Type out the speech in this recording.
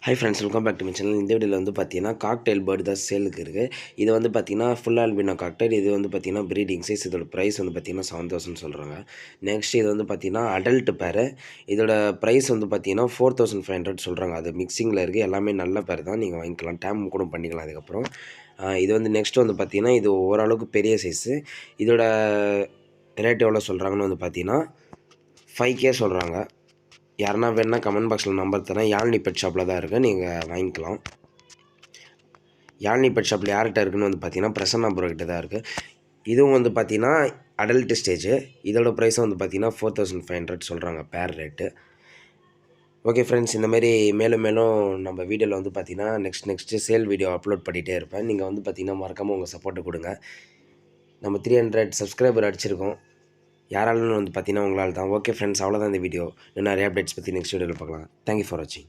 High friends, welcome back to my channel. இந்த வீடியோவில் வந்து பார்த்தீங்கன்னா காக்டெயில் பேர்டு தான் சேலுக்கு இருக்குது. இது வந்து பார்த்தீங்கன்னா ஃபுல் ஆல்பினோ காக்டெயில். இது வந்து பார்த்தீங்கன்னா ப்ரீடிங் சைஸ். இதோட ப்ரைஸ் வந்து பார்த்தீங்கன்னா 7,000 சொல்கிறாங்க. நெக்ஸ்ட் இது வந்து பார்த்தீங்கன்னா அடல்ட் பேர். இதோட ப்ரைஸ் வந்து பார்த்தீங்கன்னா 4,500 சொல்கிறாங்க. அது மிக்சிங்கில் இருக்குது. எல்லாமே நல்ல பேர் தான், நீங்கள் வாங்கிக்கலாம். டேம் கூட பண்ணிக்கலாம். அதுக்கப்புறம் இது வந்து நெக்ஸ்ட் வந்து பார்த்தீங்கன்னா இது ஓரளவுக்கு பெரிய சைஸு. இதோட ரேட் எவ்வளோ சொல்கிறாங்கன்னு வந்து பார்த்தீங்கன்னா 5K சொல்கிறாங்க. யாருன்னா வேணுன்னா கமெண்ட் பாக்ஸில் நம்பர் தரேன். யாழ்னி பெட் ஷாப்பில் தான் இருக்குது, நீங்கள் வாங்கிக்கலாம். யாழ்னி பெட் ஷாப்பில் யார்கிட்ட இருக்குன்னு வந்து பார்த்தீங்கன்னா பிரசன்னா ப்ரோ கிட்ட தான் இருக்குது. இதுவும் வந்து பார்த்தீங்கன்னா அடல்ட் ஸ்டேஜு. இதோட ப்ரைஸும் வந்து பார்த்தீங்கன்னா 4,500 சொல்கிறாங்க பேர் ரேட்டு. ஓகே ஃப்ரெண்ட்ஸ், இந்தமாரி மேலும் மேலும் நம்ம வீடியோவில் வந்து பார்த்தீங்கன்னா நெக்ஸ்ட்டு சேல் வீடியோ அப்லோட் பண்ணிகிட்டே இருப்பேன். நீங்கள் வந்து பார்த்தீங்கன்னா மறக்காமல் உங்கள் சப்போர்ட்டை கொடுங்க. நம்ம 300 சப்ஸ்கிரைபர் அடிச்சிருக்கோம். யாராலும் வந்து பார்த்தீங்கன்னா உங்களால் தான். ஓகே ஃப்ரெண்ட்ஸ், அவ்வளோதான் இந்த வீடியோ. இன்னும் நிறைய அப்டேட்ஸ் பற்றி நெக்ஸ்ட் வீடியோவில் பார்க்கலாம். தேங்க்யூ ஃபார் வாட்சிங்.